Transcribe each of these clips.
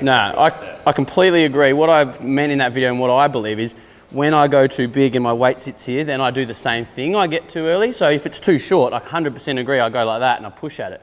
No, I completely agree. What I meant in that video and what I believe is when I go too big and my weight sits here, then I do the same thing. I get too early. So if it's too short, I 100% agree. I go like that and I push at it.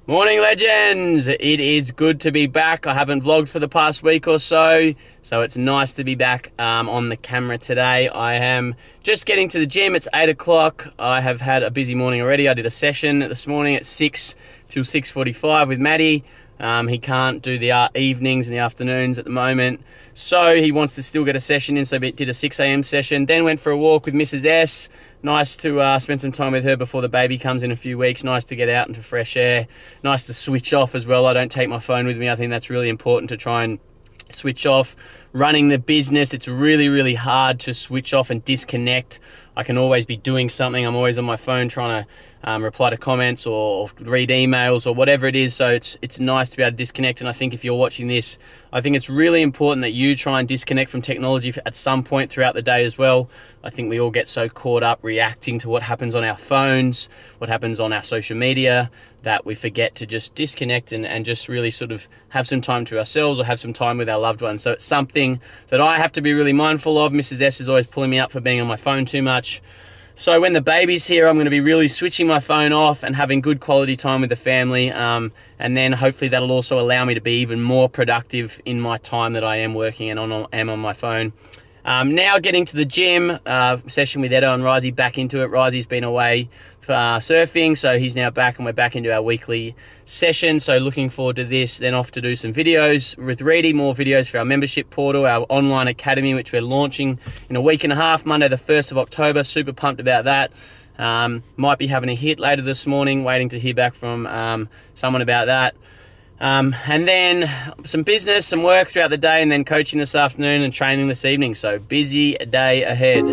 Morning legends! It is good to be back. I haven't vlogged for the past week or so, so it's nice to be back on the camera today. I am just getting to the gym. It's 8 o'clock. I have had a busy morning already. I did a session this morning at 6 till 6:45 with Maddie. He can't do the evenings and the afternoons at the moment, so he wants to still get a session in, so did a 6 AM session. Then went for a walk with Mrs. S. Nice to spend some time with her before the baby comes in a few weeks. Nice to get out into fresh air. Nice to switch off as well. I don't take my phone with me. I think that's really important to try and switch off. Running the business, it's really, really hard to switch off and disconnect. I can always be doing something. I'm always on my phone trying to reply to comments or read emails or whatever it is. So it's nice to be able to disconnect. And I think if you're watching this, I think it's really important that you try and disconnect from technology at some point throughout the day as well. I think we all get so caught up reacting to what happens on our phones, what happens on our social media, that we forget to just disconnect and just really sort of have some time to ourselves or have some time with our loved ones. So it's something that I have to be really mindful of. Mrs. S is always pulling me up for being on my phone too much. So when the baby's here, I'm going to be really switching my phone off and having good quality time with the family. And then hopefully that'll also allow me to be even more productive in my time that I am working and am on my phone. Now getting to the gym, session with Edo and Risey, back into it. Risey's been away for surfing, so he's now back and we're back into our weekly session. So looking forward to this. Then off to do some videos with Reedy, more videos for our membership portal, our online academy, which we're launching in a week and a half, Monday the 1st of October. Super pumped about that. Might be having a hit later this morning, waiting to hear back from someone about that. And then some business, some work throughout the day, and then coaching this afternoon and training this evening. So busy day ahead.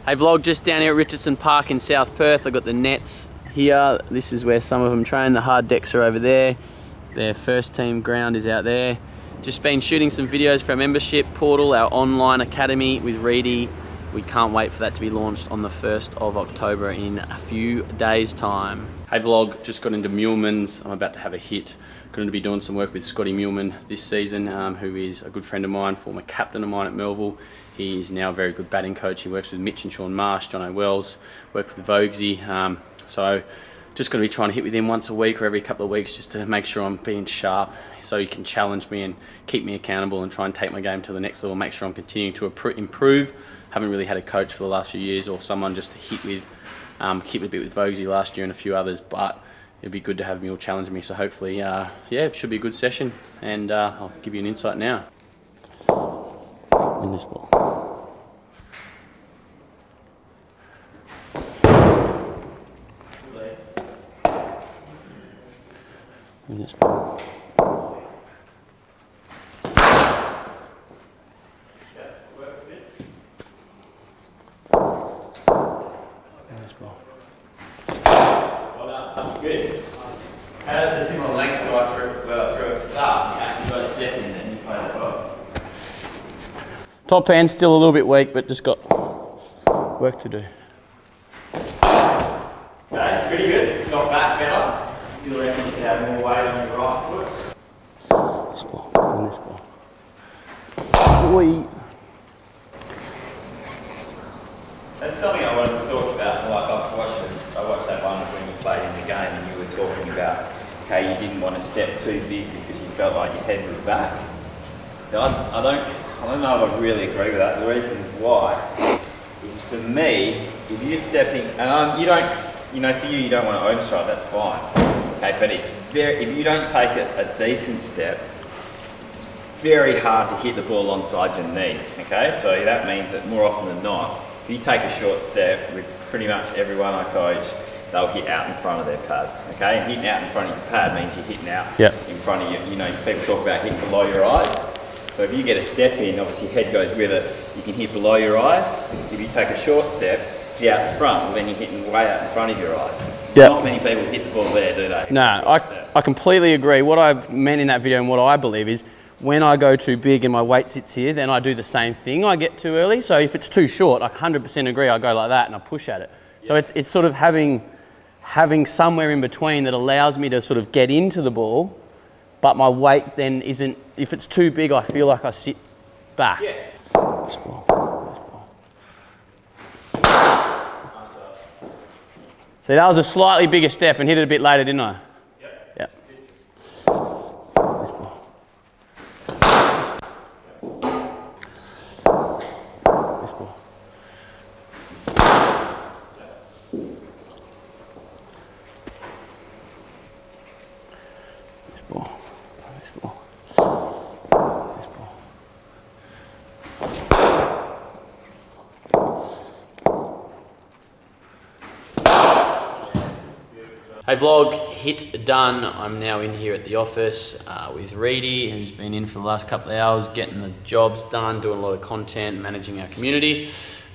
Hey vlog, just down here at Richardson Park in South Perth. I've got the nets here. This is where some of them train. The hard decks are over there. Their first team ground is out there. Just been shooting some videos for our membership portal, our online academy with Reedy. we can't wait for that to be launched on the 1st of October in a few days' time. Hey vlog, just got into Muleman's. I'm about to have a hit. Going to be doing some work with Scotty Muleman this season, who is a good friend of mine, former captain of mine at Melville. He's now a very good batting coach. He works with Mitch and Sean Marsh, John O'Wells, worked with Vogsy. So just going to be trying to hit with him once a week or every couple of weeks just to make sure I'm being sharp so he can challenge me and keep me accountable and try and take my game to the next level, make sure I'm continuing to improve. Haven't really had a coach for the last few years or someone just to hit with. Hit a bit with Vogsy last year and a few others, but it'd be good to have Mule challenge me. So hopefully, yeah, it should be a good session, and I'll give you an insight now. In this ball. In this ball. Good. How does the similar length go through at the start? You actually got a step in and then you play that well. Top hand's still a little bit weak, but just got work to do. Okay, pretty good. Got back better. You reckon you could have more weight on your right foot? This ball, and this ball. Oi. That's something I wanted to talk about. Like I watched that one when you played in the game and you were talking about how you didn't want to step too big because you felt like your head was back. So I don't know if I really agree with that. The reason why is, for me, if you're stepping, and for you don't want to overstride, that's fine. Okay, but if you don't take a decent step, it's very hard to hit the ball onside your knee. Okay, so that means that more often than not, if you take a short step, with pretty much everyone I coach, they'll hit out in front of their pad. Okay, and hitting out in front of your pad means you're hitting out in front of you. You know, people talk about hitting below your eyes. So if you get a step in, obviously your head goes with it. You can hit below your eyes. If you take a short step, hit out in front, well then you're hitting way out in front of your eyes. Not many people hit the ball there, do they? No, I completely agree. What I meant in that video and what I believe is, when I go too big and my weight sits here, then I do the same thing. I get too early. So if it's too short, I 100% agree. I go like that and I push at it. So it's sort of having somewhere in between that allows me to sort of get into the ball, but my weight then isn't. If it's too big, I feel like I sit back. Yeah. This ball. This ball. See, that was a slightly bigger step and hit it a bit later, didn't I? Yep. This ball. Hey vlog, hit done. I'm now in here at the office with Reedy, who's been in for the last couple of hours, getting the jobs done, doing a lot of content, managing our community.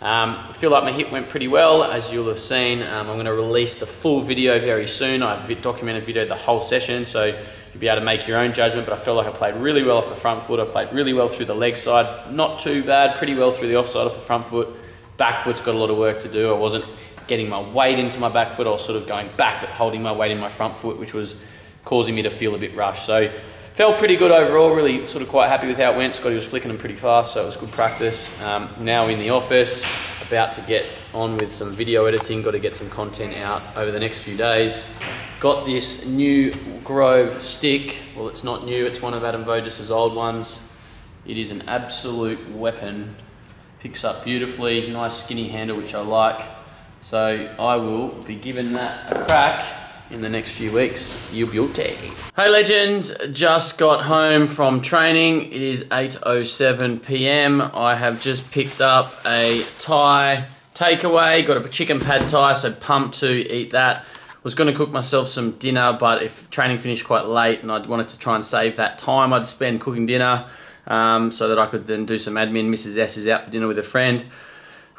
I feel like my hit went pretty well, as you'll have seen. I'm going to release the full video very soon. I've documented video the whole session, so you'll be able to make your own judgment, but I feel like I played really well off the front foot. I played really well through the leg side, not too bad, pretty well through the offside off the front foot. Back foot's got a lot of work to do. I wasn't getting my weight into my back foot. I was sort of going back but holding my weight in my front foot, which was causing me to feel a bit rushed. So felt pretty good overall, really sort of quite happy with how it went. Scotty was flicking them pretty fast, so it was good practice. Now in the office, about to get on with some video editing, got to get some content out over the next few days. Got this new Grove stick. Well, it's not new, it's one of Adam Vogis's old ones. It is an absolute weapon. Picks up beautifully, nice skinny handle, which I like. So I will be giving that a crack in the next few weeks. You beauty. Hey legends, just got home from training. It is 8:07 PM. I have just picked up a Thai takeaway, got a chicken pad Thai, so pumped to eat that. Was gonna cook myself some dinner, but if training finished quite late and I wanted to try and save that time I'd spend cooking dinner so that I could then do some admin. Mrs. S is out for dinner with a friend.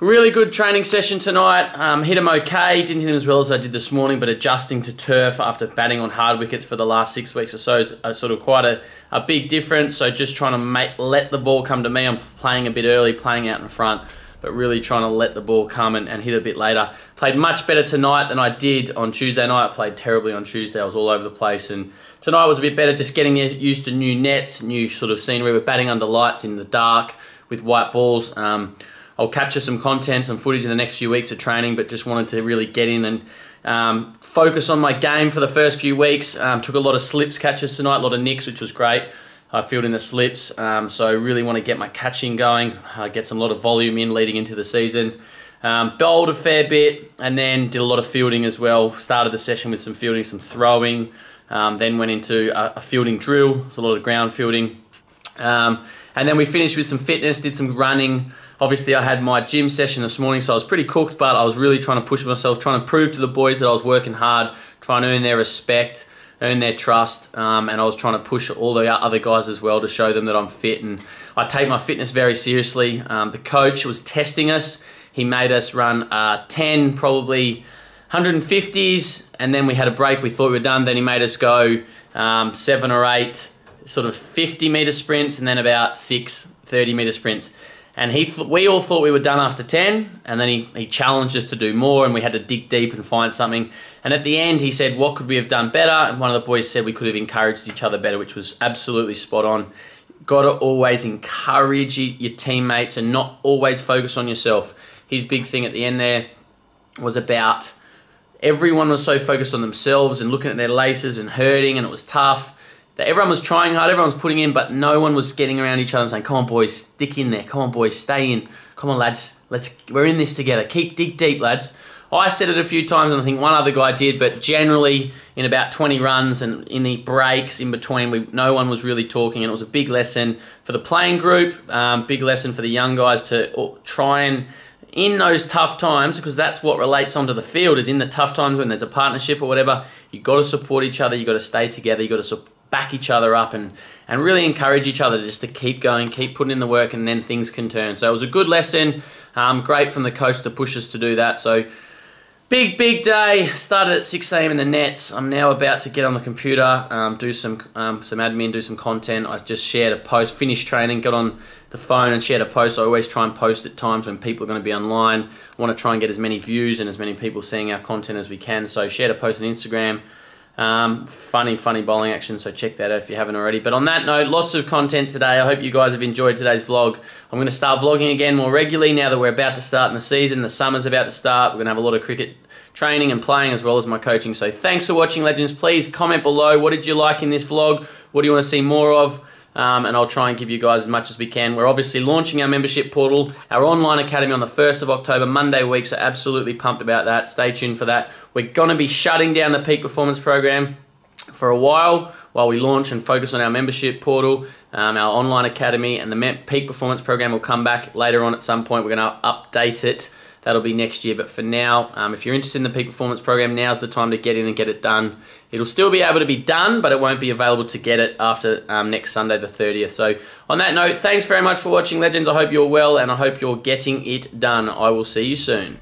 Really good training session tonight. Hit him okay, didn't hit him as well as I did this morning, but adjusting to turf after batting on hard wickets for the last 6 weeks or so is sort of quite a big difference. So just trying to let the ball come to me. I'm playing a bit early, playing out in front, but really trying to let the ball come and hit a bit later. Played much better tonight than I did on Tuesday night. I played terribly on Tuesday. I was all over the place, and tonight was a bit better, just getting used to new nets, new sort of scenery. We're batting under lights in the dark with white balls. I'll capture some content, some footage in the next few weeks of training, but just wanted to really get in and focus on my game for the first few weeks. Took a lot of slips catches tonight, a lot of nicks, which was great. I fielded in the slips, so I really want to get my catching going, get some lot of volume in leading into the season. Bowled a fair bit, and then did a lot of fielding as well. Started the session with some fielding, some throwing, then went into a fielding drill. There's a lot of ground fielding. And then we finished with some fitness, did some running. Obviously, I had my gym session this morning, so I was pretty cooked, but I was really trying to push myself, trying to prove to the boys that I was working hard, trying to earn their respect, earn their trust, and I was trying to push all the other guys as well to show them that I'm fit, and I take my fitness very seriously. The coach was testing us. He made us run 10, probably 150s, and then we had a break. We thought we were done. Then he made us go 7 or 8 sort of 50-meter sprints, and then about 6 30-meter sprints. And we all thought we were done after 10, and then he challenged us to do more, and we had to dig deep and find something. And at the end, he said, what could we have done better? And one of the boys said we could have encouraged each other better, which was absolutely spot on. Got to always encourage your teammates and not always focus on yourself. His big thing at the end there was about everyone was so focused on themselves and looking at their laces and hurting, and it was tough. That everyone was trying hard, everyone was putting in, but no one was getting around each other and saying, come on boys, stick in there, come on boys, stay in, come on lads, we're in this together, dig deep lads. I said it a few times, and I think one other guy did, but generally in about 20 runs and in the breaks in between, no one was really talking, and it was a big lesson for the playing group, big lesson for the young guys to try and, in those tough times, because that's what relates onto the field, is in the tough times when there's a partnership or whatever, you've got to support each other, you've got to stay together, you've got to back each other up and really encourage each other just to keep going, keep putting in the work, and then things can turn. So it was a good lesson, great from the coach to push us to do that. So big day, started at 6 AM in the nets. I'm now about to get on the computer, do some admin, do some content. I just shared a post, finished training, got on the phone and shared a post. I always try and post at times when people are going to be online. I want to try and get as many views and as many people seeing our content as we can. So shared a post on Instagram. Funny bowling action, so check that out if you haven't already. But on that note, lots of content today. I hope you guys have enjoyed today's vlog. I'm going to start vlogging again more regularly now that we're about to start in the season. The summer's about to start. We're going to have a lot of cricket training and playing as well as my coaching. So thanks for watching, legends. Please comment below. What did you like in this vlog? What do you want to see more of? And I'll try and give you guys as much as we can. We're obviously launching our membership portal, our online academy on the 1st of October, Monday week, so absolutely pumped about that. Stay tuned for that. We're going to be shutting down the Peak Performance Program for a while we launch and focus on our membership portal, our online academy, and the Peak Performance Program will come back later on at some point. We're going to update it. That'll be next year, but for now, if you're interested in the Peak Performance Program, now's the time to get in and get it done. It'll still be able to be done, but it won't be available to get it after next Sunday the 30th. So on that note, thanks very much for watching, legends. I hope you're well, and I hope you're getting it done. I will see you soon.